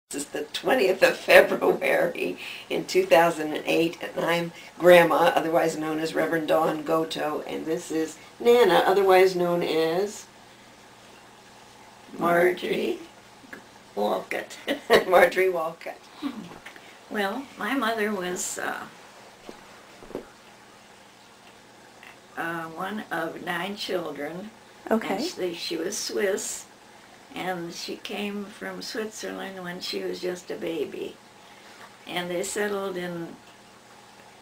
This is the 20th of February in 2008, and I'm Grandma, otherwise known as Reverend Dawn Gotoh, and this is Nana, otherwise known as Marjorie Walcutt. Marjorie Walcutt. Well, my mother was one of 9 children. Okay. And she was Swiss, and she came from Switzerland when she was just a baby. And they settled in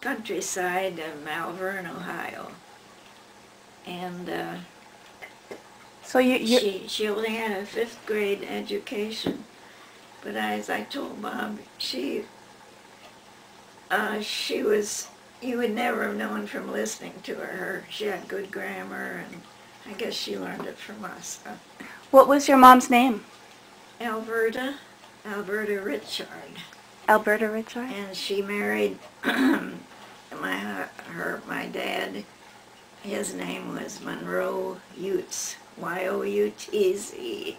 countryside of Malvern, Ohio. And So she only had a 5th grade education. But as I told Bob, she was, you would never have known from listening to her. She had good grammar, and I guess she learned it from us. what was your mom's name? Alberta Richard. Alberta Richard? And she married my dad. His name was Monroe Utes, Y-O-U-T-Z.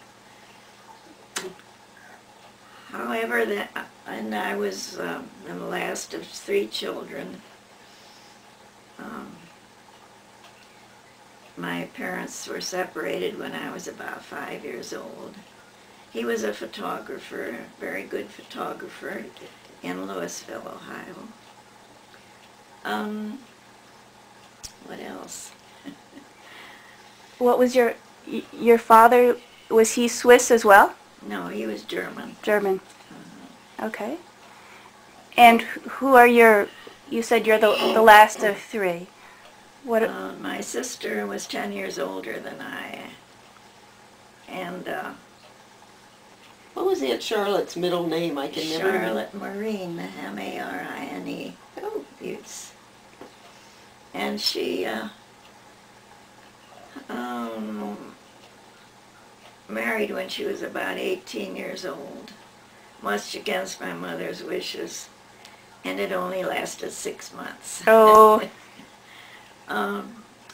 However, and I was the last of 3 children. My parents were separated when I was about 5 years old. He was a photographer, a very good photographer in Louisville, Ohio. What else? What was your father, was he Swiss as well? No, he was German. German. Okay. And who are you said you're the last of 3. What? My sister was 10 years older than I. And What was Aunt Charlotte's middle name? I can never remember. Charlotte Marine, M-A-R-I-N-E, Utes. And she married when she was about 18 years old, much against my mother's wishes, and it only lasted 6 months. Oh. I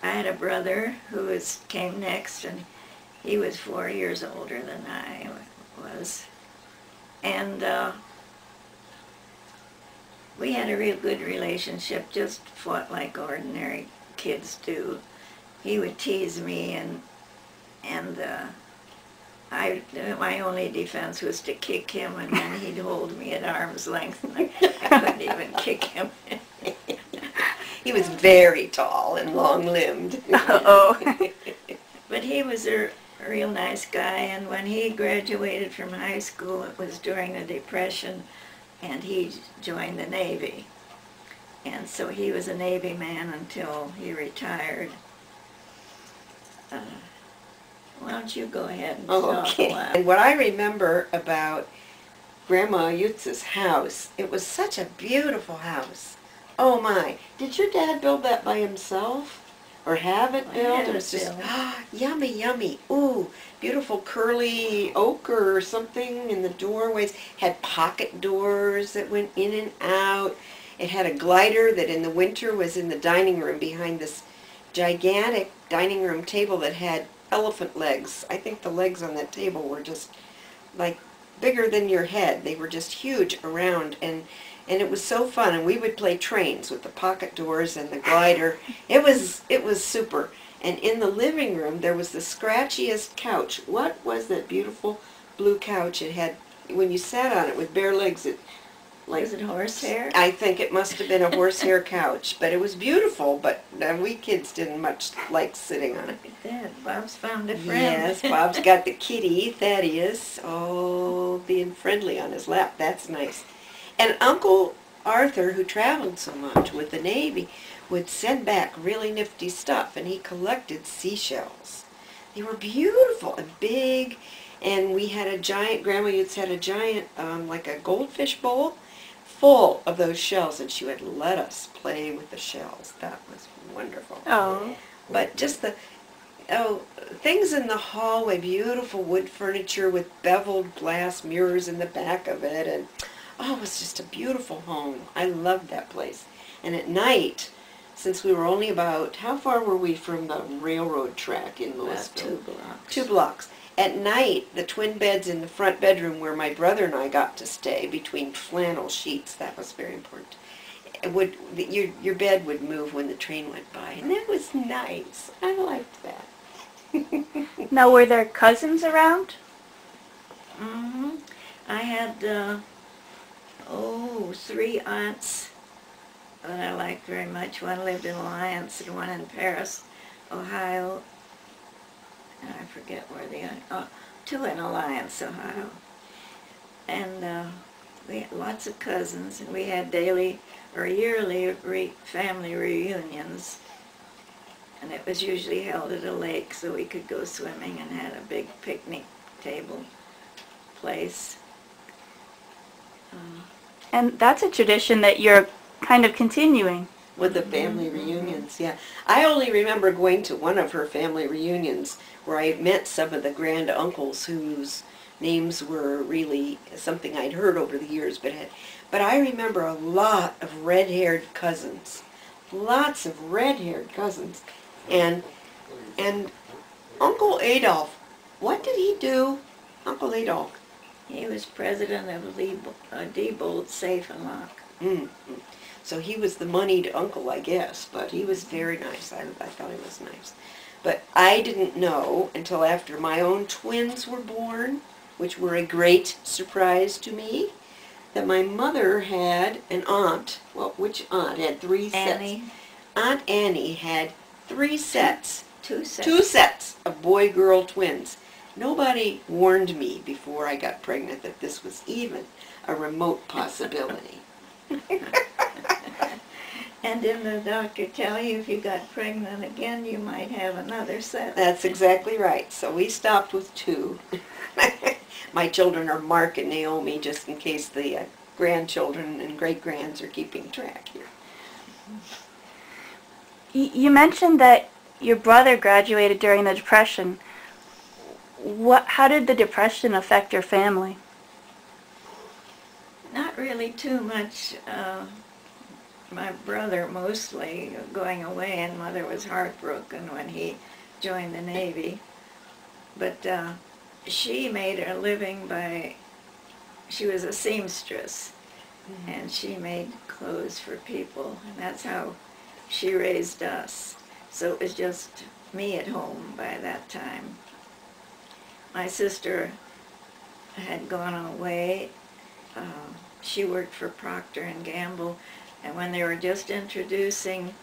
had a brother who came next, and he was 4 years older than I was. And we had a real good relationship, just fought like ordinary kids do. He would tease me, and my only defense was to kick him, and then he'd hold me at arm's length, and I couldn't even kick him. He was very tall and long-limbed. Oh. But he was a real nice guy, and when he graduated from high school, it was during the Depression, and he joined the Navy. And so he was a Navy man until he retired. Why don't you go ahead and talk Okay. a while? And what I remember about Grandma Utz's house, it was such a beautiful house. Oh my. Did your dad build that by himself? Or have it built? It was just, yummy, yummy. Ooh, beautiful curly oak or something in the doorways. Had pocket doors that went in and out. It had a glider that in the winter was in the dining room behind this gigantic dining room table that had elephant legs. I think the legs on that table were just like bigger than your head. They were just huge around, and it was so fun. And we would play trains with the pocket doors and the glider. It was super. And in the living room there was the scratchiest couch. What was that beautiful blue couch? It had, when you sat on it with bare legs, it like, Was it horsehair? I think it must have been a horsehair couch, but it was beautiful. But we kids didn't much like sitting on it. Dad, Bob's found a friend. Yes, Bob's got the kitty, Thaddeus, oh, being friendly on his lap. That's nice. And Uncle Arthur, who traveled so much with the Navy, would send back really nifty stuff, and he collected seashells. They were beautiful and big, and we had a giant, Grandma Utes had a giant, like a goldfish bowl, full of those shells, and she would let us play with the shells. That was wonderful. Oh. But just things in the hallway, beautiful wood furniture with beveled glass mirrors in the back of it, and it was just a beautiful home. I loved that place. And at night, since we were only about, how far were we from the railroad track in Louisville? About 2 blocks. 2 blocks. at night, the twin beds in the front bedroom where my brother and I got to stay between flannel sheets, that was very important. Your bed would move when the train went by, and that was nice. I liked that. Now, were there cousins around? Mm-hmm. I had, 3 aunts that I liked very much. One lived in Alliance and one in Paris, Ohio. And I forget where the 2 in Alliance, Ohio. And we had lots of cousins, and we had daily or yearly family reunions. And it was usually held at a lake, so we could go swimming and had a big picnic table place. And that's a tradition that you're kind of continuing. With the family reunions, yeah. I only remember going to one of her family reunions where I met some of the grand uncles whose names were really something I'd heard over the years, but I remember a lot of red-haired cousins. Lots of red-haired cousins. And Uncle Adolf, what did he do? Uncle Adolf. He was president of Diebold Safe and Lock. Mm-hmm. So he was the moneyed uncle, I guess, but he was very nice. I thought he was nice. But I didn't know until after my own twins were born, which were a great surprise to me, that my mother had an aunt. Well, which aunt had 3 sets? Annie. Aunt Annie had 3 sets. 2 sets. 2 sets of boy-girl twins. Nobody warned me before I got pregnant that this was even a remote possibility. And didn't the doctor tell you if you got pregnant again, you might have another set? That's exactly right. So we stopped with 2. My children are Mark and Naomi, just in case the grandchildren and great-grands are keeping track here. You mentioned that your brother graduated during the Depression. How did the Depression affect your family? Not really too much. My brother mostly going away, and Mother was heartbroken when he joined the Navy. But she made her living she was a seamstress, and she made clothes for people, and that's how she raised us. So it was just me at home by that time. My sister had gone away. She worked for Procter and Gamble, and when they were just introducing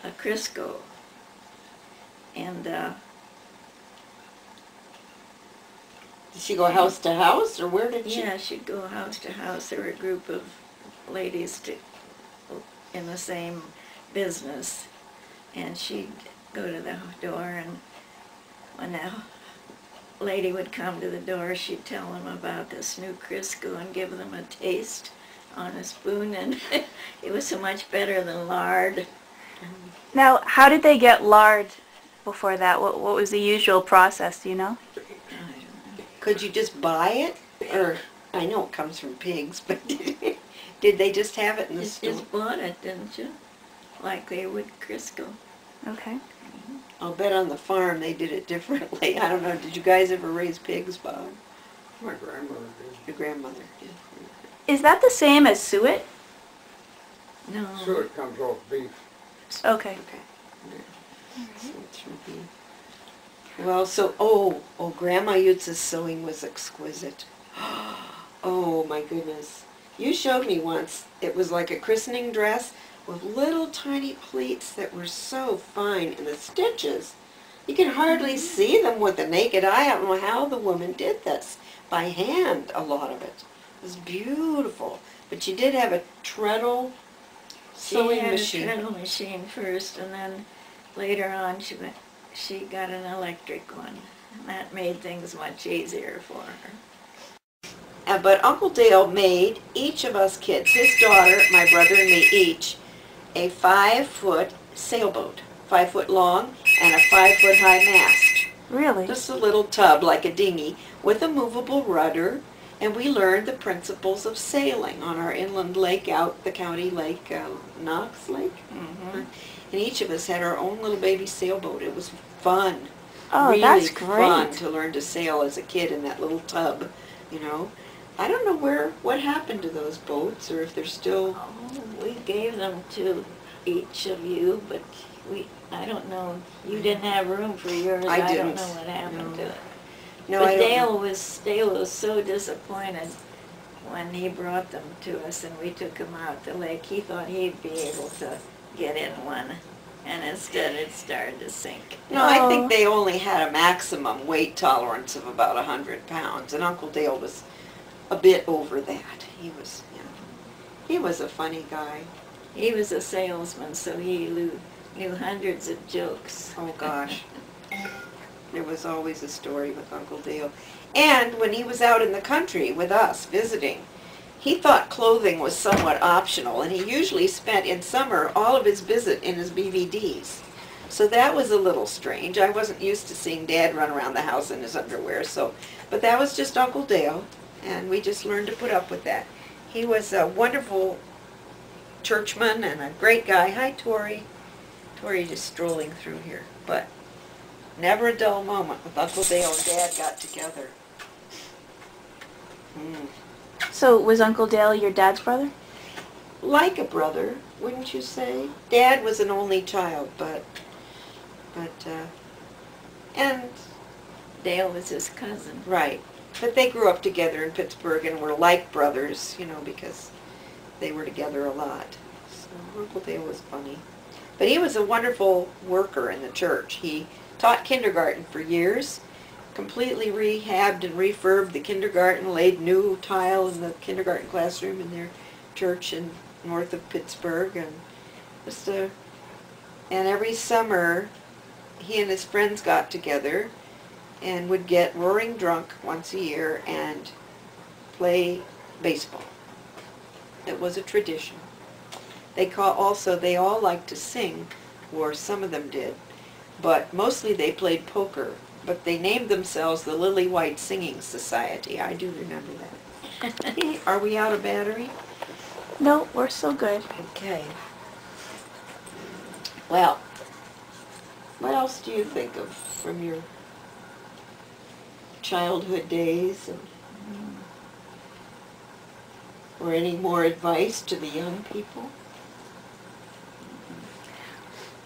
a Crisco, and Did she go house to house, or where did she? yeah, she'd go house to house. There were a group of ladies in the same business, and she'd go to the door, and when the lady would come to the door, she'd tell them about this new Crisco and give them a taste on a spoon, and it was so much better than lard. Now, how did they get lard before that? What was the usual process, do you know? Could you just buy it? Or, I know it comes from pigs, but did they just have it in the You store? just bought it, didn't you? Like they would Crisco. Okay. I'll bet on the farm they did it differently. I don't know, did you guys ever raise pigs, Bob? My grandmother did. Your grandmother did. Is that the same as suet? No. So it comes off beef. Okay. Okay. Yeah. So it's from beef. Well, so, Grandma Yutz's sewing was exquisite. Oh, my goodness. You showed me once. It was like a christening dress with little tiny pleats that were so fine, and the stitches. You can hardly see them with the naked eye. I don't know how the woman did this. By hand, a lot of it. It was beautiful. But she did have a treadle sewing machine. She had a treadle machine first, and then later on she got an electric one. And that made things much easier for her. But Uncle Dale made each of us kids, his daughter, my brother, and me each, a 5-foot sailboat, 5 foot long and a 5 foot high mast. Really? Just a little tub like a dinghy with a movable rudder, and we learned the principles of sailing on our inland lake out the county lake, Knox Lake. Mm-hmm. And each of us had our own little baby sailboat. It was fun. Oh, really that's fun great. to learn to sail as a kid in that little tub, you know. I don't know what happened to those boats, or if they're still. Oh, we gave them to each of you, but I don't know. You didn't have room for yours. I don't didn't. know what happened No. to it. No, But I don't. Dale was so disappointed when he brought them to us and we took him out the lake. He thought he'd be able to get in one, and instead it started to sink. No, I Oh. think they only had a maximum weight tolerance of about 100 pounds, and Uncle Dale was a bit over that. He was a funny guy. He was a salesman, so he knew hundreds of jokes. Oh gosh. There was always a story with Uncle Dale. And when he was out in the country with us visiting, he thought clothing was somewhat optional, and he usually spent in summer all of his visit in his BVDs. So that was a little strange. I wasn't used to seeing Dad run around the house in his underwear, but that was just Uncle Dale, and we just learned to put up with that. He was a wonderful churchman and a great guy. Hi, Tori. Tori just strolling through here, but never a dull moment with Uncle Dale and Dad got together. So was Uncle Dale your dad's brother? Like a brother, wouldn't you say? Dad was an only child, and Dale was his cousin. right. But they grew up together in Pittsburgh and were like brothers, because they were together a lot. So Uncle Dale was funny. But he was a wonderful worker in the church. He taught kindergarten for years, completely rehabbed and refurbed the kindergarten, laid new tile in the kindergarten classroom in their church in north of Pittsburgh, and and every summer he and his friends got together and would get roaring drunk once a year and play baseball. It was a tradition. They all liked to sing, or some of them did, but mostly they played poker. But they named themselves the Lily White Singing Society. I do remember that. Are we out of battery? No, we're still good. Okay. Well, what else do you think of from your childhood days? Or any more advice to the young people?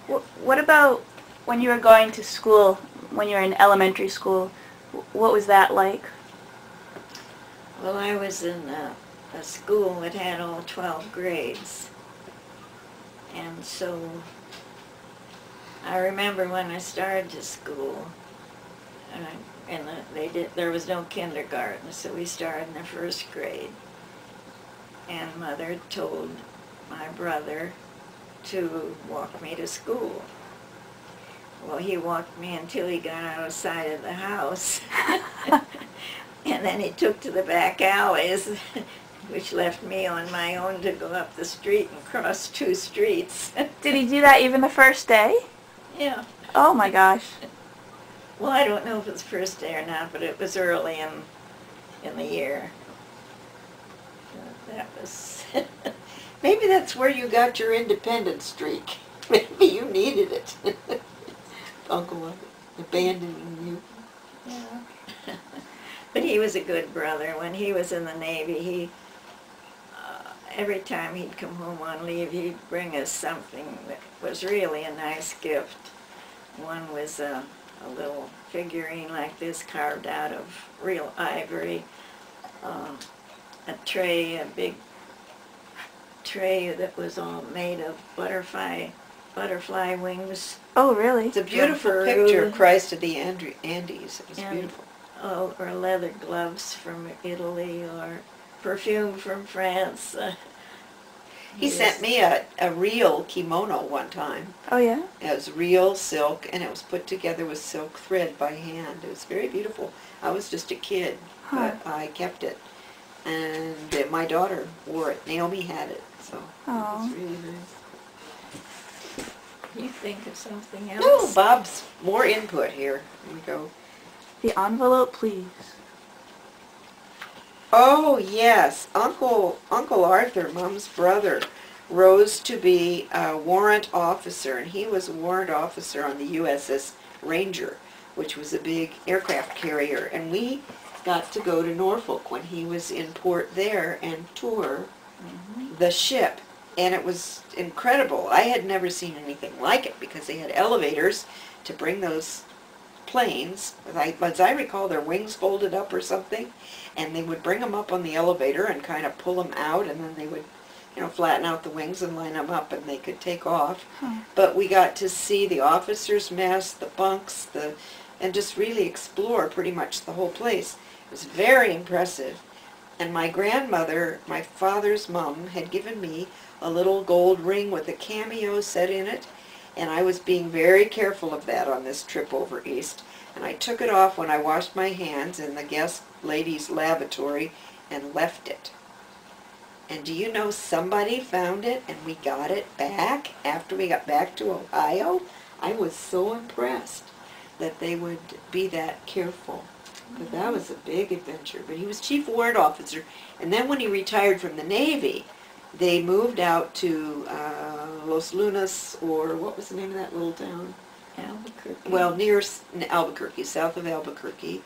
What about when you were going to school, when you were in elementary school? What was that like? Well, I was in a school that had all 12 grades. And so I remember when I started to school, there was no kindergarten, so we started in the first grade. And Mother told my brother to walk me to school. Well, he walked me until he got out of sight of the house. And then he took to the back alleys, which left me on my own to go up the street and cross 2 streets. Did he do that even the first day? Yeah. Oh my gosh. Well, I don't know if it's first day or not, but it was early in the year. That was... Maybe that's where you got your independent streak. Maybe you needed it. Uncle abandoning you. Yeah. But he was a good brother. When he was in the Navy, every time he'd come home on leave, he'd bring us something that was really a nice gift. One was a little figurine like this, carved out of real ivory, a big tray that was all made of butterfly wings. Oh, really? It's a beautiful Peru. picture of Christ of the Andes. It was And- beautiful. Or leather gloves from Italy, or perfume from France. He sent me a real kimono one time. Oh, yeah? It was real silk, and it was put together with silk thread by hand. It was very beautiful. I was just a kid, but I kept it. And my daughter wore it. Naomi had it, so it Aw. was really nice. You think of something No, else? Bob's more input here. Here we go. The envelope, please. Oh, yes. Uncle Arthur, Mom's brother, rose to be a warrant officer, and he was a warrant officer on the USS Ranger, which was a big aircraft carrier, and we got to go to Norfolk when he was in port there and tour the ship. And it was incredible. I had never seen anything like it because they had elevators to bring those planes. As I recall, their wings folded up or something, and they would bring them up on the elevator and kind of pull them out, and then they would, you know, flatten out the wings and line them up, and they could take off. But we got to see the officers' mess, the bunks, and just really explore pretty much the whole place. It was very impressive. And my grandmother, my father's mom, had given me a little gold ring with a cameo set in it, and I was being very careful of that on this trip over east. And I took it off when I washed my hands in the guest ladies' lavatory and left it. And do you know, somebody found it and we got it back after we got back to Ohio? I was so impressed that they would be that careful. But that was a big adventure. But he was chief warrant officer, and then when he retired from the Navy, they moved out to Los Lunas, or what was the name of that little town? Albuquerque. Well, near Albuquerque, south of Albuquerque.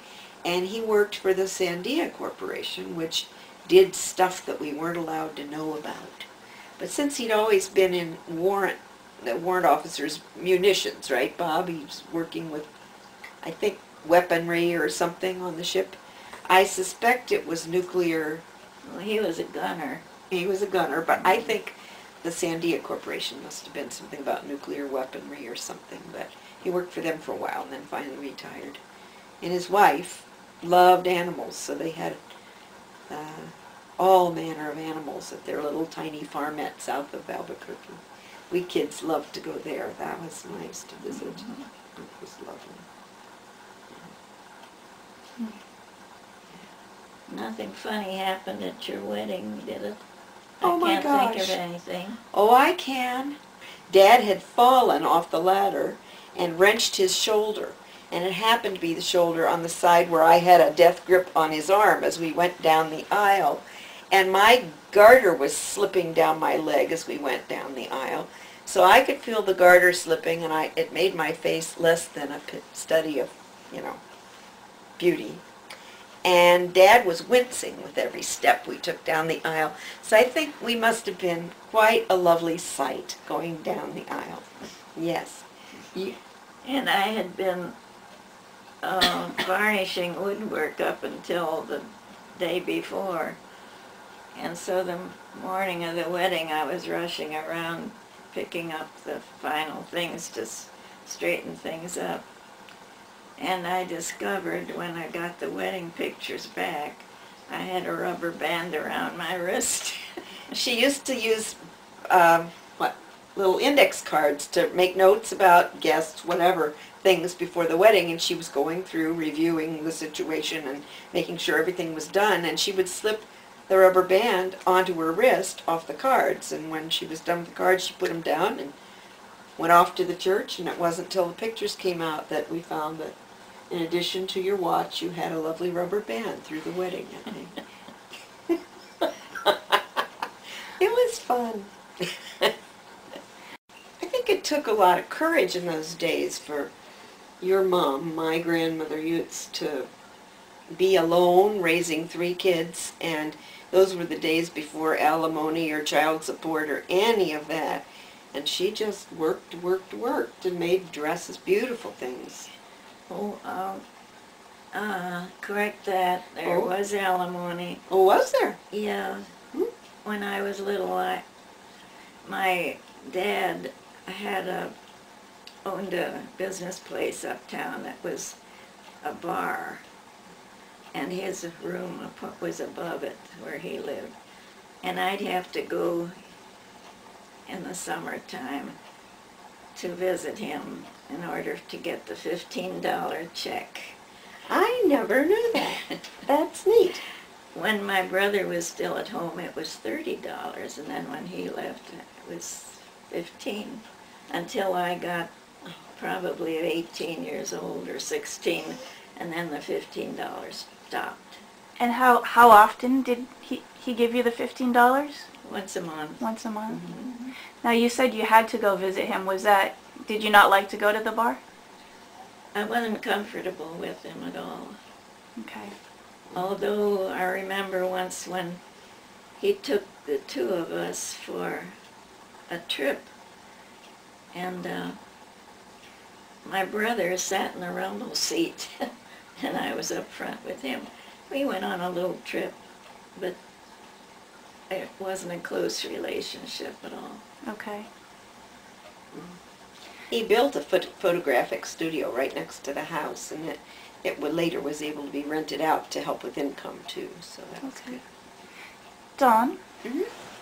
And he worked for the Sandia Corporation, which did stuff that we weren't allowed to know about. But since he'd always been in the warrant officer's munitions, right, Bob? He was working with, I think, weaponry or something on the ship. I suspect it was nuclear. Well, he was a gunner. He was a gunner, but I think the Sandia Corporation must have been something about nuclear weaponry or something, but he worked for them for a while and then finally retired. And his wife loved animals, so they had all manner of animals at their little tiny farmette south of Albuquerque. We kids loved to go there. That was nice to visit. It was lovely. Nothing funny happened at your wedding, did it? Oh my I can't think gosh. of anything. Oh, I can. Dad had fallen off the ladder and wrenched his shoulder. And it happened to be the shoulder on the side where I had a death grip on his arm as we went down the aisle. And my garter was slipping down my leg as we went down the aisle. So I could feel the garter slipping, and it made my face less than a study of, you know, beauty. And Dad was wincing with every step we took down the aisle. So I think we must have been quite a lovely sight going down the aisle. Yes. And I had been varnishing woodwork up until the day before. And so the morning of the wedding, I was rushing around picking up the final things to straighten things up. And I discovered when I got the wedding pictures back, I had a rubber band around my wrist. She used to use little index cards to make notes about guests, whatever, things before the wedding, and she was going through reviewing the situation and making sure everything was done, and she would slip the rubber band onto her wrist off the cards, and when she was done with the cards, she put them down and went off to the church. And it wasn't until the pictures came out that we found that in addition to your watch, you had a lovely rubber band through the wedding, I think. It was fun. I think it took a lot of courage in those days for your mom, my grandmother Utz, to be alone raising 3 kids, and those were the days before alimony or child support or any of that. And she just worked and made dresses, beautiful things. Oh, correct that. There was alimony. Oh, was there? Yeah. When I was little, my dad owned a business place uptown that was a bar, and his room was above it where he lived. And I'd have to go in the summertime to visit him in order to get the $15 check. I never knew that. That's neat. When my brother was still at home, it was $30, and then when he left, it was $15, until I got probably 18 years old or 16, and then the $15 stopped. And how often did he give you the $15? Once a month. Once a month? Mm-hmm. Now you said you had to go visit him. Did you not like to go to the bar? I wasn't comfortable with him at all. Okay. Although I remember once when he took the two of us for a trip, and my brother sat in the rumble seat, and I was up front with him. We went on a little trip, but it wasn't a close relationship at all. Okay. He built a photographic studio right next to the house, and later was able to be rented out to help with income too. So that was Okay. good. Dawn,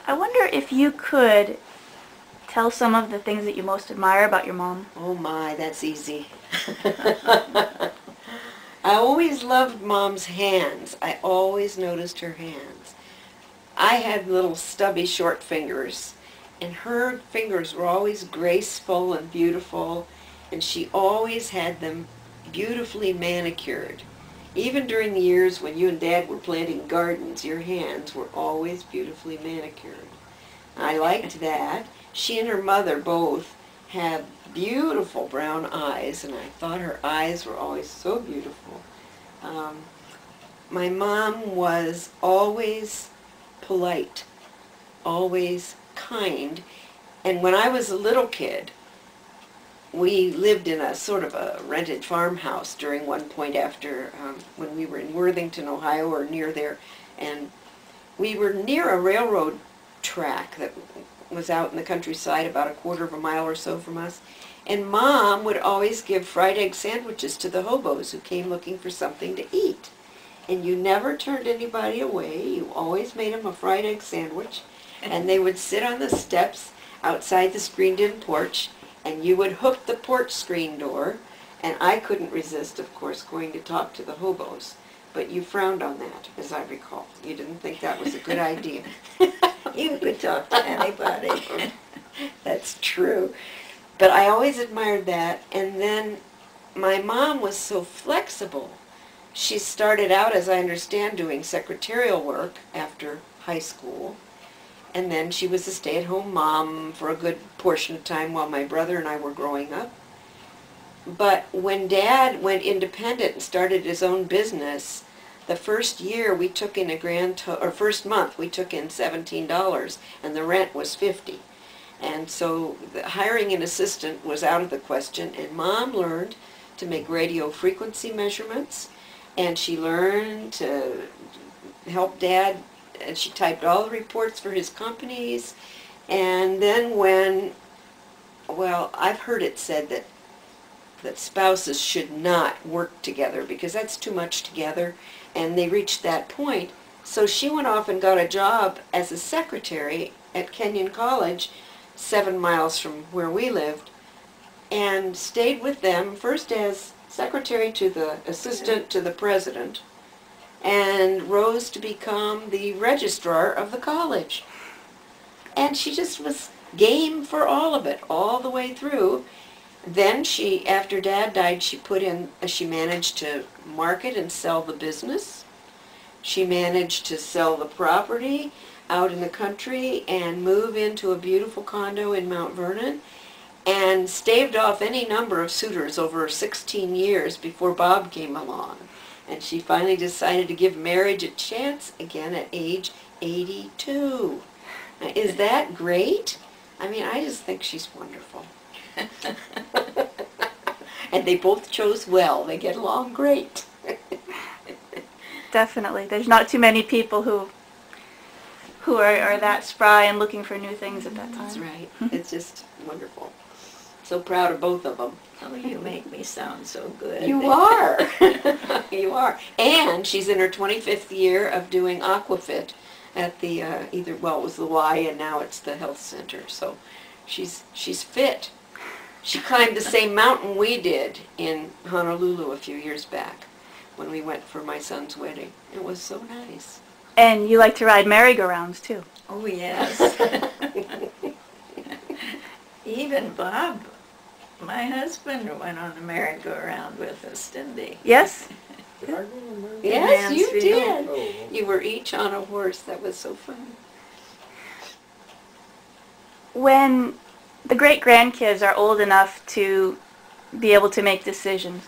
I wonder if you could tell some of the things that you most admire about your mom. Oh my, that's easy. I always loved Mom's hands. I always noticed her hands. I had little stubby short fingers, and her fingers were always graceful and beautiful, and she always had them beautifully manicured. Even during the years when you and Dad were planting gardens, your hands were always beautifully manicured. I liked that. She and her mother both had beautiful brown eyes, and I thought her eyes were always so beautiful. My mom was always polite, always kind, and when I was a little kid, we lived in a sort of a rented farmhouse during one point after when we were in Worthington, Ohio, or near there, and we were near a railroad track that was out in the countryside about a quarter of a mile or so from us, and Mom would always give fried egg sandwiches to the hobos who came looking for something to eat. And you never turned anybody away. You always made them a fried egg sandwich, and they would sit on the steps outside the screened-in porch, and you would hook the porch screen door, and I couldn't resist, of course, going to talk to the hobos. But you frowned on that, as I recall. You didn't think that was a good idea. You could talk to anybody. That's true. But I always admired that. And then my mom was so flexible. She started out, as I understand, doing secretarial work after high school. And then she was a stay-at-home mom for a good portion of time while my brother and I were growing up. But when Dad went independent and started his own business, the first year we took in first month we took in $17, and the rent was $50. And so hiring an assistant was out of the question, and Mom learned to make radio frequency measurements, and she learned to help Dad, and she typed all the reports for his companies. And then I've heard it said that spouses should not work together because that's too much together, and they reached that point. So she went off and got a job as a secretary at Kenyon College, 7 miles from where we lived, and stayed with them first as secretary to the assistant to the president, and rose to become the registrar of the college. And she just was game for all of it, all the way through. Then after Dad died, she managed to market and sell the business. She managed to sell the property out in the country and move into a beautiful condo in Mount Vernon, and staved off any number of suitors over 16 years before Bob came along. And she finally decided to give marriage a chance again at age 82. Now, is that great? I mean, I just think she's wonderful. And they both chose well. They get along great. Definitely. There's not too many people who are that spry and looking for new things at that time. That's right. It's just wonderful. So proud of both of them. Oh, you make me sound so good. You are. You are. And she's in her 25th year of doing aquafit at the it was the Y and now it's the health center. So she's fit. She climbed the same mountain we did in Honolulu a few years back when we went for my son's wedding. It was so nice. And you like to ride merry-go-rounds too. Oh, yes. Even Bob, my husband, went on the merry-go-round with us, didn't he? Yes? Did I go to America? Yes, you Mansfield. did. Oh, You were each on a horse. That was so fun. When the great-grandkids are old enough to be able to make decisions.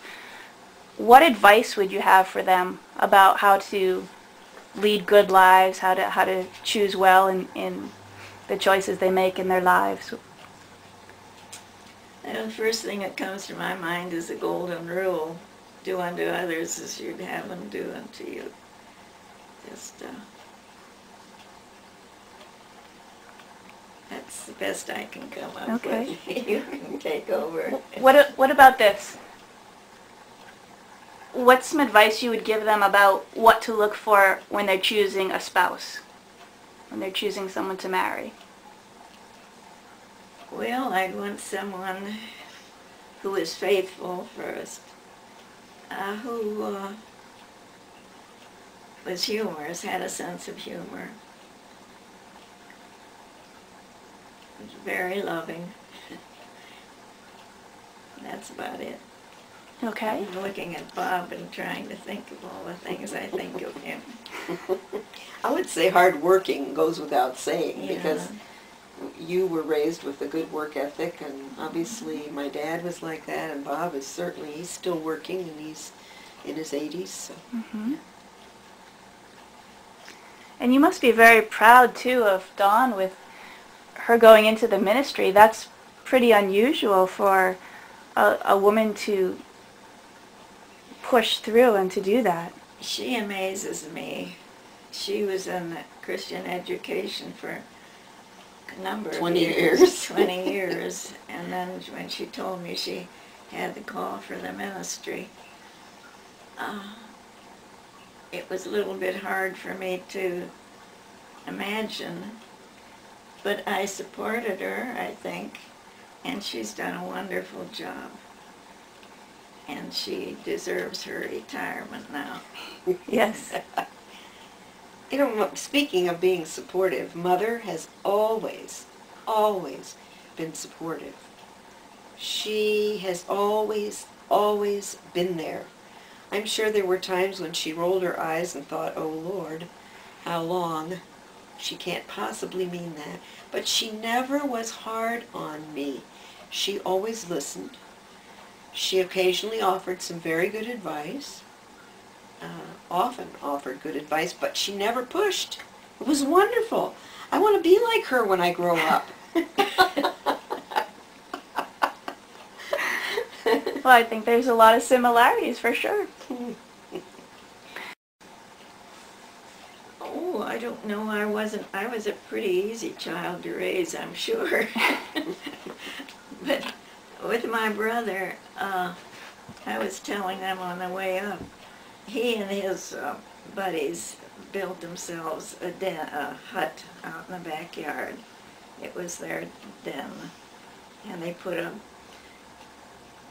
What advice would you have for them about how to lead good lives, how to choose well in the choices they make in their lives? And the first thing that comes to my mind is the golden rule: do unto others as you'd have them do unto you. Just that's the best I can come up Okay. with. You can take over. What about this? What's some advice you would give them about what to look for when they're choosing a spouse, when they're choosing someone to marry? Well, I'd want someone who is faithful first, who was humorous, had a sense of humor, was very loving. That's about it. Okay. I'm looking at Bob and trying to think of all the things I think of him. I would say hardworking goes without saying, Yeah. because you were raised with a good work ethic, and obviously my dad was like that, and Bob is certainly, he's still working, and he's in his 80s. So. Mm-hmm. And you must be very proud, too, of Dawn with her going into the ministry. That's pretty unusual for a woman to push through and to do that. She amazes me. She was in Christian education for a number of 20 years. years. 20 years. And then when she told me she had the call for the ministry, it was a little bit hard for me to imagine. But I supported her, I think, and she's done a wonderful job. And she deserves her retirement now. Yes. You know, speaking of being supportive, Mother has always, always been supportive. She has always, always been there. I'm sure there were times when she rolled her eyes and thought, oh Lord, how long? She can't possibly mean that. But she never was hard on me. She always listened. She occasionally offered some very good advice, often offered good advice, but she never pushed. It was wonderful. I want to be like her when I grow up. Well, I think there's a lot of similarities for sure. Oh, I don't know. I was a pretty easy child to raise, I'm sure. But with my brother, I was telling them on the way up, he and his buddies built themselves a hut out in the backyard. It was their den. And they put a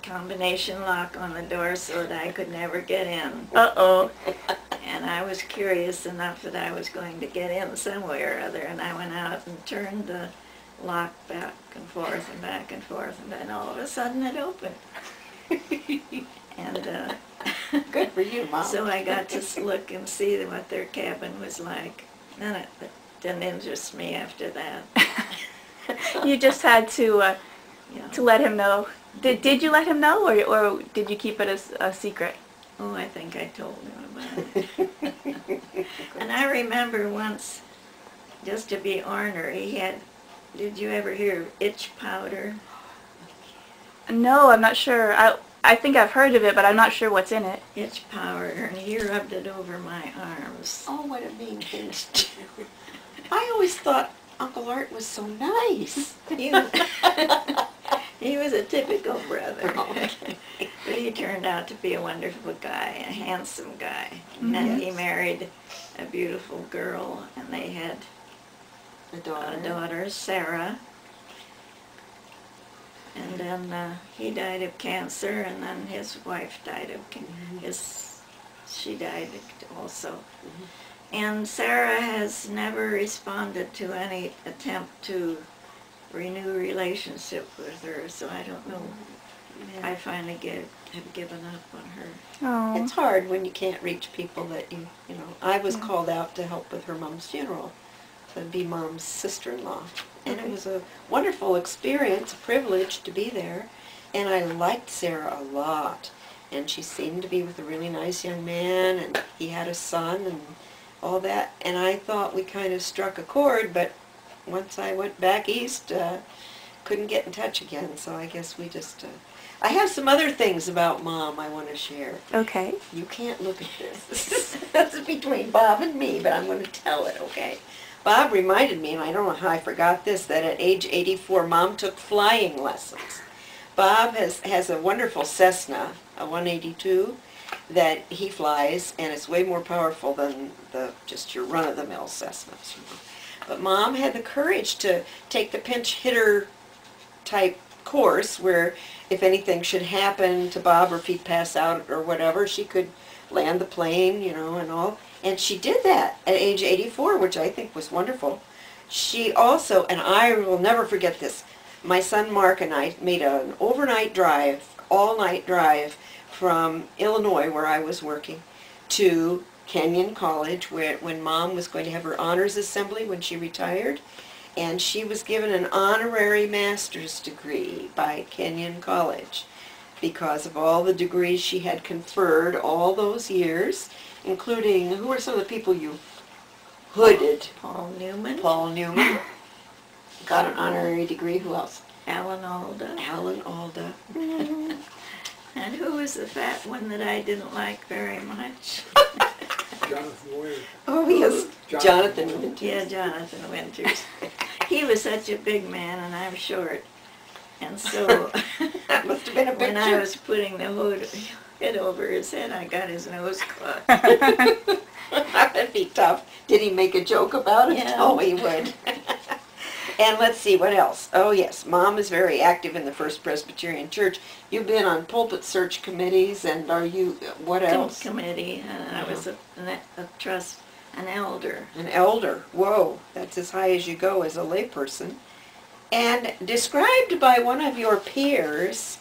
combination lock on the door so that I could never get in. Uh-oh. And I was curious enough that I was going to get in some way or other, and I went out and turned the lock back and forth and back and forth, and then all of a sudden it opened. And Good for you, Mom. so I got to look and see what their cabin was like. Then it didn't interest me after that. You just had to Yeah. let him know. Did you let him know, or did you keep it a secret? Oh, I think I told him about it. And I remember once, just to be ornery, he had, did you ever hear of itch powder? No, I'm not sure. I think I've heard of it, but I'm not sure what's in it. Itch powder, and he rubbed it over my arms. Oh, what a mean thing to do. I always thought Uncle Art was so nice. He was a typical brother. Oh, But he turned out to be a wonderful guy, a handsome guy. And then he married a beautiful girl, and they had A daughter. a daughter, Sarah. And then he died of cancer, and then his wife died of she died also. And Sarah has never responded to any attempt to renew relationship with her, so I don't know. I finally have given up on her. Oh. It's hard when you can't reach people that you know. I was called out to help with her mom's funeral, to be Mom's sister-in-law. And it was a wonderful experience, a privilege to be there. And I liked Sarah a lot. And she seemed to be with a really nice young man, and he had a son and all that. And I thought we kind of struck a chord, but once I went back east, couldn't get in touch again. So I guess we just... I have some other things about Mom I want to share. Okay. You can't look at this. That's between Bob and me, but I'm going to tell it, okay? Bob reminded me, and I don't know how I forgot this, that at age 84, Mom took flying lessons. Bob has a wonderful Cessna, a 182, that he flies, and it's way more powerful than just your run-of-the-mill Cessnas. But Mom had the courage to take the pinch hitter type course where if anything should happen to Bob or if he'd pass out or whatever, she could land the plane, you know, and all. And she did that at age 84, which I think was wonderful. She also, and I will never forget this, my son Mark and I made an overnight drive, all-night drive from Illinois, where I was working, to Kenyon College, when Mom was going to have her honors assembly when she retired. And she was given an honorary master's degree by Kenyon College because of all the degrees she had conferred all those years, including, who are some of the people you hooded? Paul Newman. Paul Newman got an honorary degree. Who else? Alan Alda. Alan Alda. And who was the fat one that I didn't like very much? Jonathan Winters. Oh, yes, Jonathan Winters. Yeah, Jonathan Winters. He was such a big man, and I'm short. And so That must have been a when I picture. was putting the hood over his head, I got his nose caught. That'd be tough. Did he make a joke about it? Yeah. Oh, he would. And let's see, what else? Oh, yes, Mom is very active in the First Presbyterian Church. You've been on pulpit search committees, and are you, what else? Committee, and I was a trust, an elder. An elder. Whoa, that's as high as you go as a layperson. And described by one of your peers,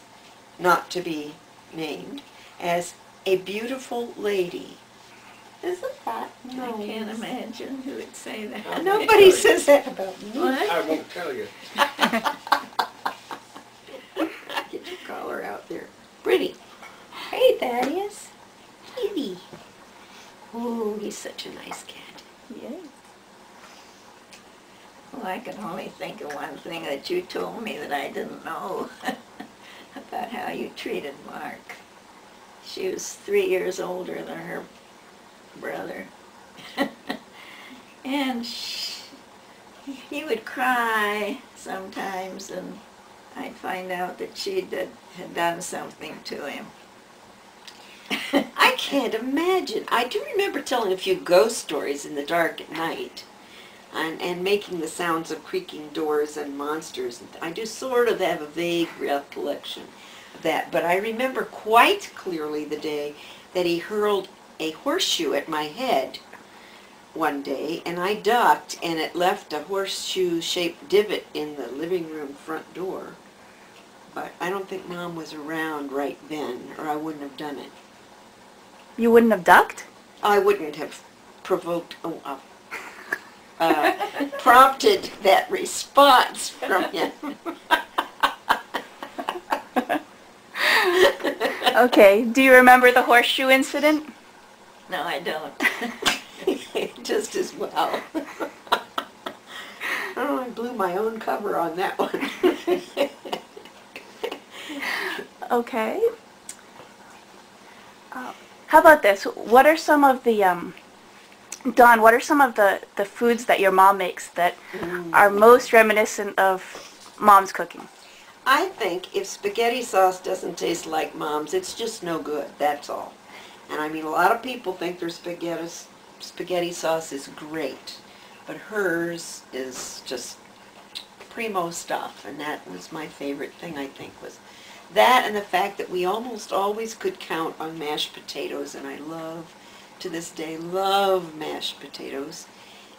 not to be named, as a beautiful lady. Isn't that nice? I can't imagine who would say that. Nobody says that about me. What? I won't tell you. Get your collar out there. Pretty. Hey, Thaddeus. Kitty. Oh, he's such a nice cat. Yes. Well, I can only think of one thing that you told me that I didn't know about how you treated Mark. She was 3 years older than her brother. And he would cry sometimes, and I'd find out that she had done something to him. I can't imagine. I do remember telling a few ghost stories in the dark at night and making the sounds of creaking doors and monsters. I do sort of have a vague recollection of that, but I remember quite clearly the day that he hurled a horseshoe at my head one day, and I ducked, and it left a horseshoe-shaped divot in the living room front door. But I don't think Mom was around right then, or I wouldn't have done it. You wouldn't have ducked? I wouldn't have prompted that response from him. Okay. Do you remember the horseshoe incident? No, I don't. Just as well. Oh, I blew my own cover on that one. Okay. How about this? What are some of the, Dawn, what are some of the foods that your mom makes that are most reminiscent of Mom's cooking? I think if spaghetti sauce doesn't taste like Mom's, it's just no good, that's all. And I mean, a lot of people think their spaghetti sauce is great, but hers is just primo stuff, and that was my favorite thing, I think, was that and the fact that we almost always could count on mashed potatoes, and I love, to this day, love mashed potatoes.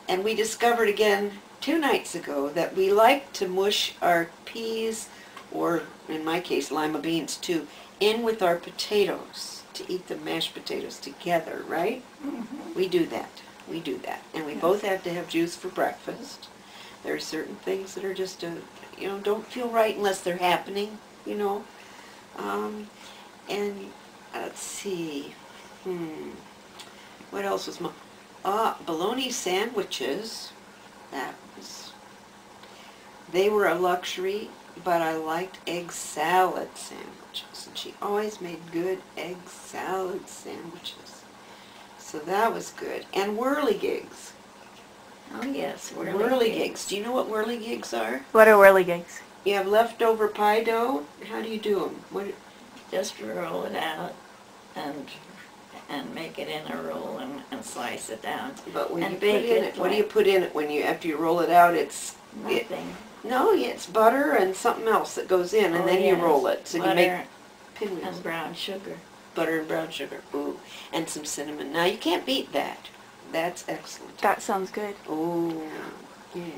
And we discovered again 2 nights ago that we like to mush our peas, or in my case lima beans too, in with our potatoes to eat the mashed potatoes together, right? Mm-hmm. We do that. We do that. And we both have to have juice for breakfast. There are certain things that are just, don't feel right unless they're happening, And let's see, what else was bologna sandwiches. They were a luxury, but I liked egg salad sandwiches. And she always made good egg salad sandwiches. So that was good. And whirligigs. Oh yes, Whirligigs. Do you know what whirligigs are? What are whirligigs? You have leftover pie dough. How do you do them? Just roll it out and make it in a roll and slice it down. But when and you bake put in it, it, what do you put in it after you roll it out? Nothing. No, it's butter and something else that goes in, and then you roll it. So butter you make pinwheels. and brown sugar. Butter and brown sugar. Ooh, and some cinnamon. Now you can't beat that. That's excellent. That sounds good. Ooh.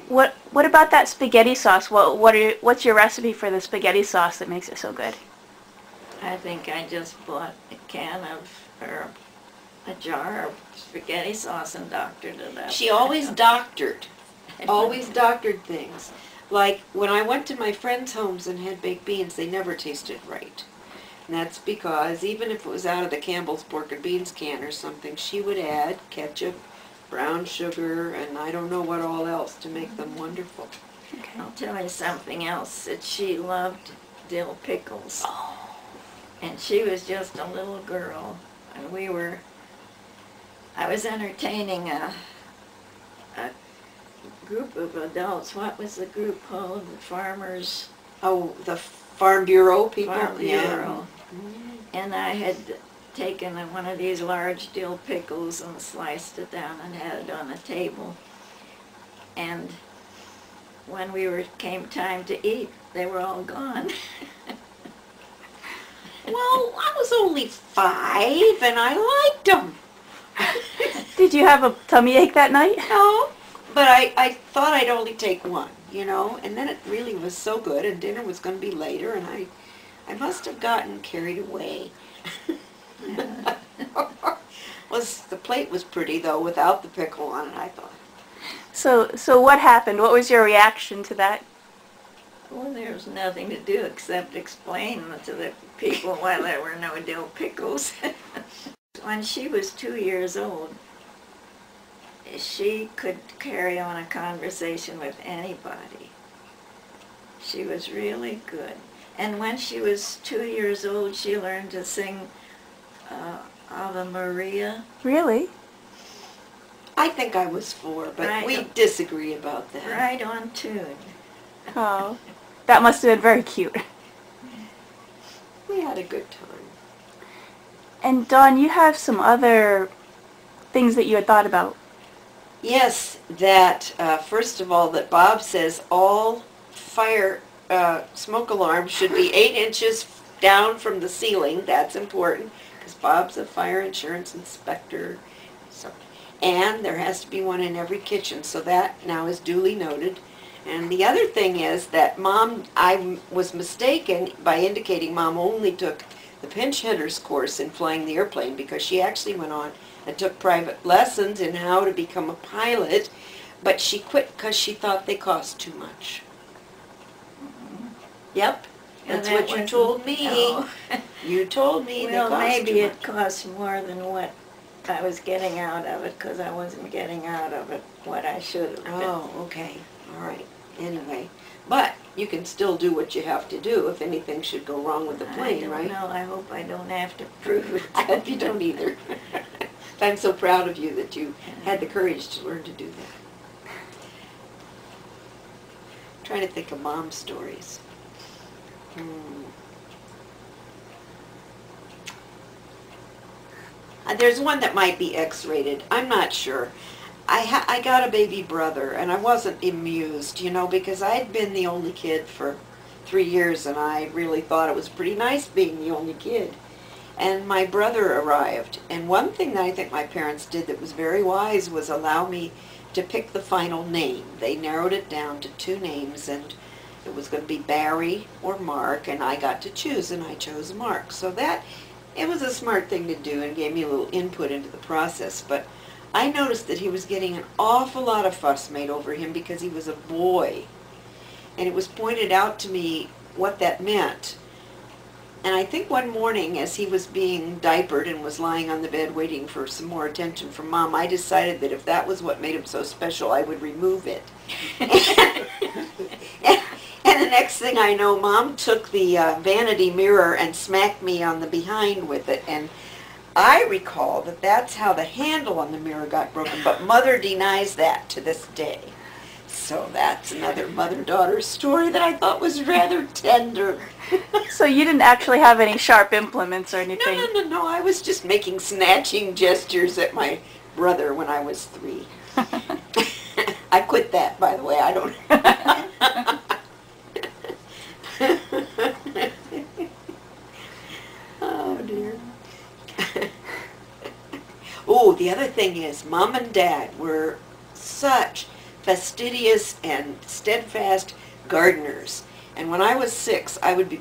What about that spaghetti sauce? What's your recipe for the spaghetti sauce that makes it so good? I think I just bought or a jar of spaghetti sauce and doctored it up. She always doctored. Always doctored things. Like when I went to my friends' homes and had baked beans, they never tasted right. And that's because even if it was out of the Campbell's pork and beans can or something, she would add ketchup, brown sugar, and I don't know what all else to make them wonderful. Okay. I'll tell you something else, that she loved dill pickles. Oh. And she was just a little girl, and I was entertaining a group of adults. What was the group called? The Farmers... Oh, the Farm Bureau people? Farm Bureau. Yeah. And I had taken one of these large dill pickles and sliced it down and had it on a table. And when came time to eat, they were all gone. Well, I was only 5 and I liked them. Did you have a tummy ache that night? No, but I thought I'd only take one, and then it really was so good, and dinner was going to be later, and I must have gotten carried away. The plate was pretty, though, without the pickle on it, I thought. So what happened? What was your reaction to that? Well, there was nothing to do except explain to the people why there were no dill pickles. When she was 2 years old, she could carry on a conversation with anybody. She was really good. And when she was 2 years old, she learned to sing Ave Maria. Really? I think I was 4, but Right. we disagree about that. Right on tune. Oh, that must have been very cute. We had a good time. And Dawn, you have some other things that you had thought about. Yes, that, first of all, that Bob says all fire smoke alarms should be 8 inches down from the ceiling. That's important, because Bob's a fire insurance inspector. And there has to be one in every kitchen, so that now is duly noted. And the other thing is that I was mistaken by indicating Mom only took the pinch hitters course in flying the airplane, because she actually went on and took private lessons in how to become a pilot, but she quit because she thought they cost too much. Yep, that's And that what you wasn't- told me. Oh. You told me they Well, cost maybe too it much. cost more than what I was getting out of it, because I wasn't getting out of it what I should have been. Oh, okay, all right. Anyway, but you can still do what you have to do if anything should go wrong with the plane, right? I don't know. I hope I don't have to prove it. I hope you don't either. I'm so proud of you that you had the courage to learn to do that. I'm trying to think of Mom's stories. There's one that might be X-rated. I'm not sure. I got a baby brother, and I wasn't amused, because I'd been the only kid for 3 years, and I really thought it was pretty nice being the only kid. And my brother arrived, and one thing that I think my parents did that was very wise was allow me to pick the final name. They narrowed it down to 2 names, and it was going to be Barry or Mark, and I got to choose, and I chose Mark. So it was a smart thing to do and gave me a little input into the process, but I noticed that he was getting an awful lot of fuss made over him because he was a boy. And it was pointed out to me what that meant. And I think one morning, as he was being diapered and was lying on the bed waiting for some more attention from Mom, I decided that if that was what made him so special, I would remove it. And the next thing I know, Mom took the vanity mirror and smacked me on the behind with it. And I recall that that's how the handle on the mirror got broken, but Mother denies that to this day. So that's another mother-daughter story that I thought was rather tender. So you didn't actually have any sharp implements or anything? No, I was just making snatching gestures at my brother when I was 3. I quit that, by the way. I don't... Oh, dear. Oh, the other thing is, Mom and Dad were such fastidious and steadfast gardeners. And when I was 6,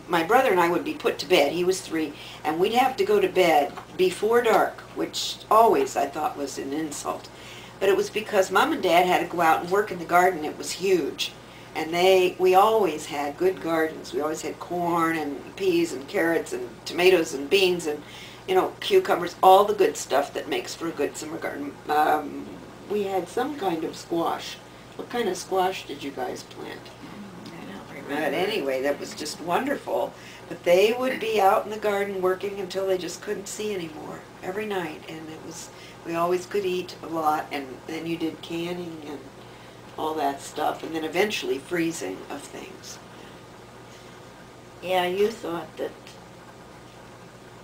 my brother and I would be put to bed. He was 3, and we'd have to go to bed before dark, which always I thought was an insult. But it was because Mom and Dad had to go out and work in the garden. It was huge. And we always had good gardens. We always had corn and peas and carrots and tomatoes and beans and, cucumbers, all the good stuff that makes for a good summer garden. We had some kind of squash. What kind of squash did you guys plant? I don't But remember. anyway, that was just wonderful. But they would be out in the garden working until they just couldn't see anymore, every night. And we always could eat a lot, and then you did canning and all that stuff, and then eventually freezing of things. Yeah, you thought that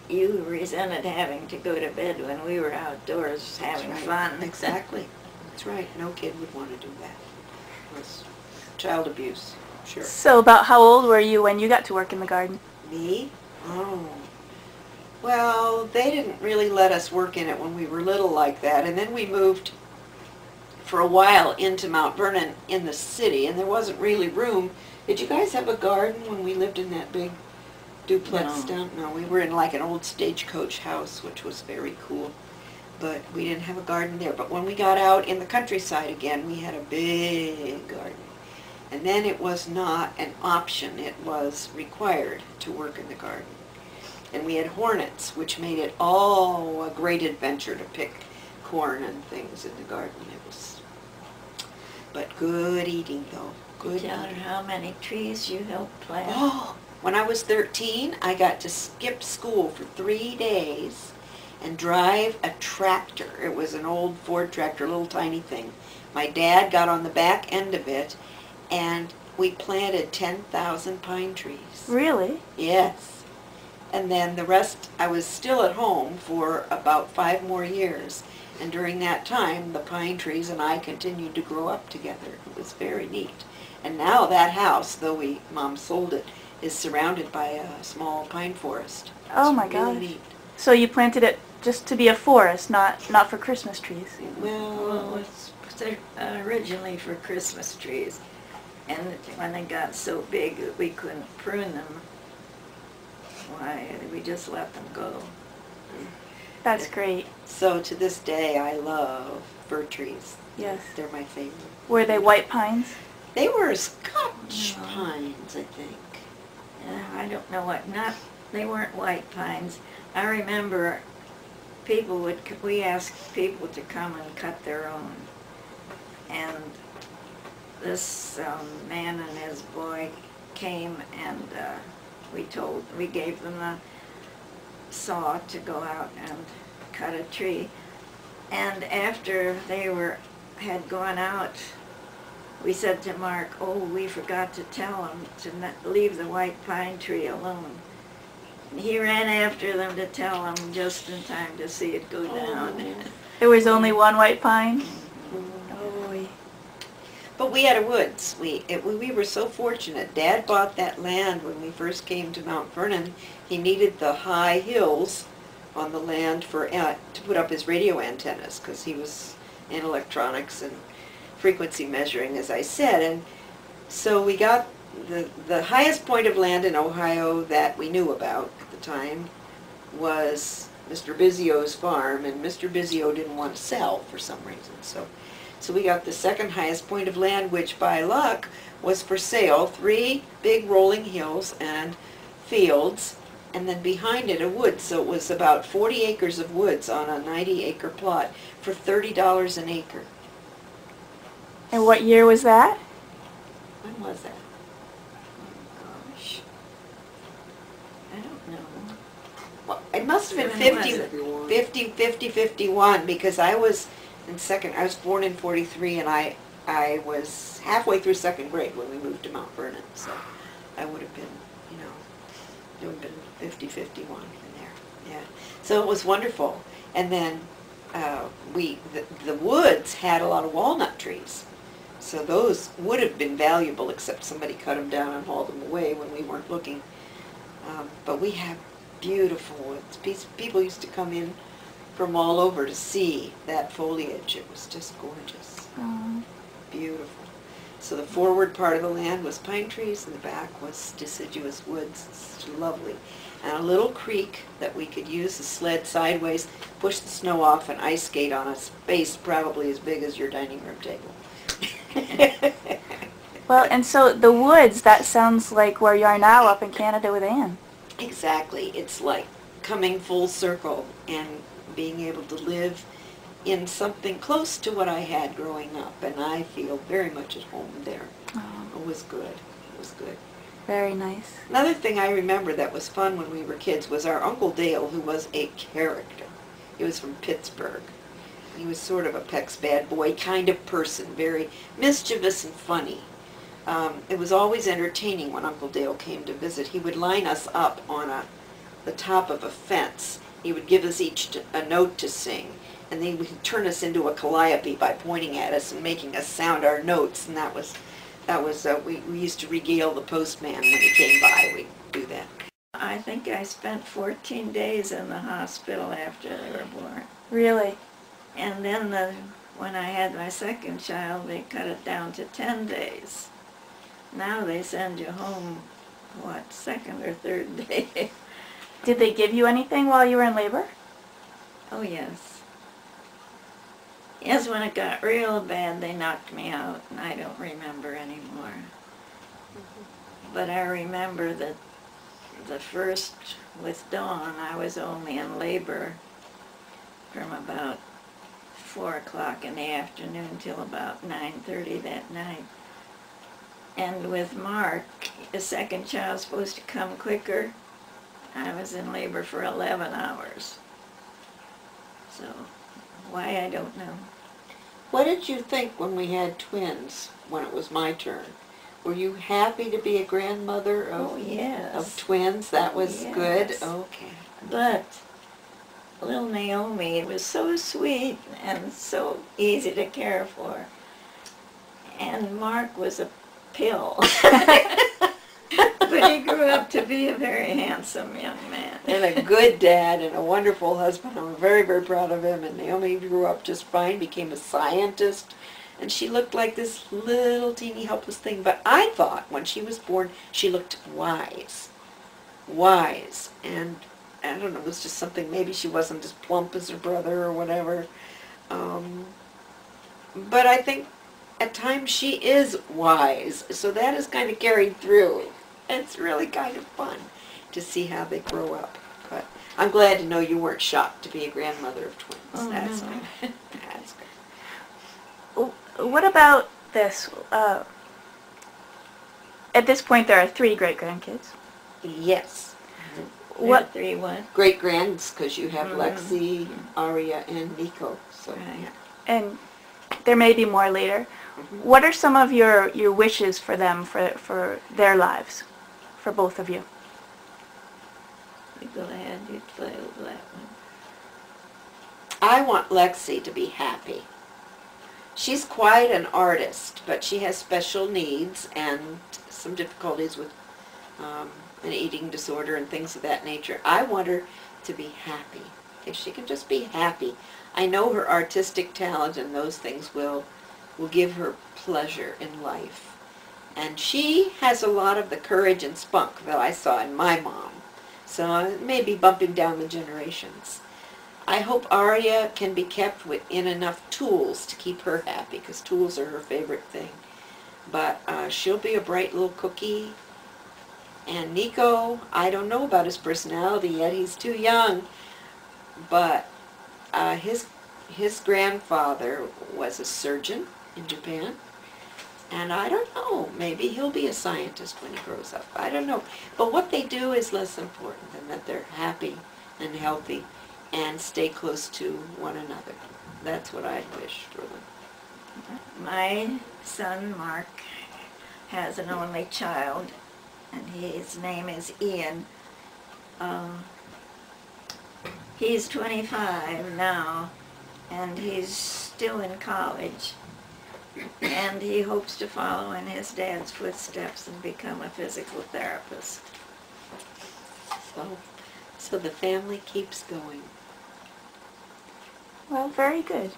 you resented having to go to bed when we were outdoors having That's fun. right. Exactly. That's right. No kid would want to do that. It was child abuse, sure. So about how old were you when you got to work in the garden? Me? Oh. Well, they didn't really let us work in it when we were little like that, and then we moved for a while into Mount Vernon in the city, and there wasn't really room. Did you guys have a garden when we lived in that big duplex No. down? No, we were in like an old stagecoach house, which was very cool, but we didn't have a garden there. But when we got out in the countryside again, we had a big garden. And then it was not an option, it was required to work in the garden. And we had hornets, which made it all a great adventure to pick corn and things in the garden. But good eating, though. Good Tell her eating. how many trees you helped plant. Oh, when I was 13, I got to skip school for 3 days and drive a tractor. It was an old Ford tractor, little tiny thing. My dad got on the back end of it, and we planted 10,000 pine trees. Really? Yes. And then the rest, I was still at home for about 5 more years. And during that time, the pine trees and I continued to grow up together. It was very neat. And now that house, though Mom sold it, is surrounded by a small pine forest. Oh It's my really gosh. neat. So you planted it just to be a forest, not for Christmas trees? Well, Well, it's originally for Christmas trees. And when they got so big that we couldn't prune them, why, we just let them go. That's great. so to this day, I love fir trees. Yes. They're my favorite. Were they white pines? They were Scotch No. pines, I think. I don't know they weren't white pines. I remember we asked people to come and cut their own. And this man and his boy came, and we gave them a saw to go out and cut a tree. And after they had gone out, we said to Mark, "Oh, we forgot to tell them to not leave the white pine tree alone." And he ran after them to tell them just in time to see it go down. There was only one white pine? But we had a woods. We were so fortunate. Dad bought that land when we first came to Mount Vernon. He needed the high hills on the land to put up his radio antennas, because he was in electronics and frequency measuring, as I said. And so we got the highest point of land in Ohio that we knew about at the time was Mr. Bizio's farm, and Mr. Bizio didn't want to sell for some reason. So we got the second highest point of land, which by luck was for sale, 3 big rolling hills and fields, and then behind it a wood. So it was about 40 acres of woods on a 90-acre plot for $30 an acre. And what year was that? When was that? Oh, gosh. I don't know. Well, it must have been When was 50, it? 50, 50, 51, because I was I was born in 43, and I was halfway through second grade when we moved to Mount Vernon, so I would have been, you know, it would have been 50, 51 in there, yeah. So it was wonderful. And then the woods had a lot of walnut trees, so those would have been valuable, except somebody cut them down and hauled them away when we weren't looking. But we have beautiful woods. People used to come in from all over to see that foliage. It was just gorgeous. Beautiful. So the forward part of the land was pine trees, and the back was deciduous woods. It's lovely. And a little creek that we could use the sled sideways, push the snow off, and ice skate on a space probably as big as your dining room table. Well, and so the woods, that sounds like where you are now up in Canada with Anne. Exactly. It's like coming full circle and being able to live in something close to what I had growing up, and I feel very much at home there. Oh, It was good. It was good. very nice. Another thing I remember that was fun when we were kids was our Uncle Dale, who was a character. He was from Pittsburgh. He was sort of a Peck's bad boy kind of person, very mischievous and funny. It was always entertaining when Uncle Dale came to visit. He would line us up on the top of a fence. He would give us each a note to sing, and then he would turn us into a calliope by pointing at us and making us sound our notes, and we used to regale the postman when he came by. We'd do that. I think I spent 14 days in the hospital after they were born. Really? And then when I had my second child, they cut it down to 10 days. Now they send you home, second or third day? Did they give you anything while you were in labor? Oh, yes. Yes, when it got real bad, they knocked me out, and I don't remember anymore. But I remember that the first with Dawn, I was only in labor from about 4 o'clock in the afternoon till about 9:30 that night. And with Mark, the second child's supposed to come quicker. I was in labor for 11 hours. So, why, I don't know. What did you think when we had twins, when it was my turn? Were you happy to be a grandmother of, Oh, yes. of twins? That was Yes. good? Okay. But little Naomi was so sweet and so easy to care for. And Mark was a pill. But he grew up to be a very handsome young man. And a good dad and a wonderful husband. I'm very, very proud of him. And Naomi grew up just fine, became a scientist. And she looked like this little teeny helpless thing. But I thought when she was born, she looked wise. Wise. And I don't know, it was just something, maybe she wasn't as plump as her brother or whatever. But I think at times she is wise. So that is kind of carried through. It's really kind of fun to see how they grow up. But I'm glad to know you weren't shocked to be a grandmother of twins. Oh, That's no. good. That's good. What about this? At this point, there are 3 great-grandkids. Yes. What? 3 what? Great grands, because you have Mhm. Lexi, Aria, and Nico. So, Right. yeah. And there may be more later. Mhm. What are some of your wishes for them, for their lives, for both of you? You go ahead, you play that one. I want Lexi to be happy. She's quite an artist, but she has special needs and some difficulties with an eating disorder and things of that nature. I want her to be happy. If she can just be happy. I know her artistic talent and those things will give her pleasure in life. And she has a lot of the courage and spunk that I saw in my mom. So it may be bumping down the generations. I hope Aria can be kept within enough tools to keep her happy, because tools are her favorite thing. But she'll be a bright little cookie, And Nico, I don't know about his personality yet. He's too young. But his grandfather was a surgeon in Japan. And I don't know, maybe he'll be a scientist when he grows up. I don't know. But what they do is less important than that they're happy and healthy and stay close to one another. That's what I wish for them. My son, Mark, has an only child, and his name is Ian. He's 25 now, and he's still in college. And he hopes to follow in his dad's footsteps and become a physical therapist. So the family keeps going. Well, very good.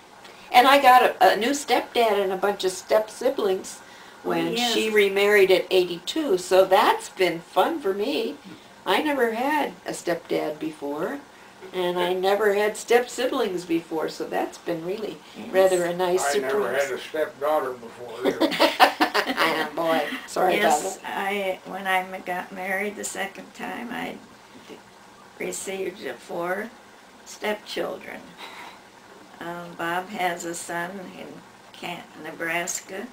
And I got a new stepdad and a bunch of step-siblings when yes. she remarried at 82, so that's been fun for me. I never had a stepdad before, and I never had step-siblings before, so that's been really rather a nice I surprise. never had a stepdaughter before either. Boy, sorry about Yes, when I got married the second time, I received 4 stepchildren. Bob has a son in Nebraska,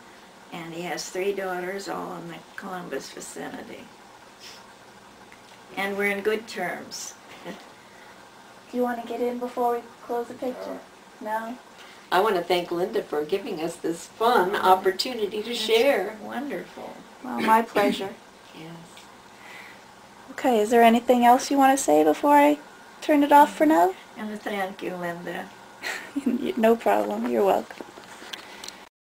and he has 3 daughters, all in the Columbus vicinity. And we're in good terms. Do you want to get in before we close the picture? No? I want to thank Linda for giving us this fun opportunity to share. Wonderful. Well, my pleasure. Yes. Okay, is there anything else you want to say before I turn it off for now? And thank you, Linda. No problem. You're welcome.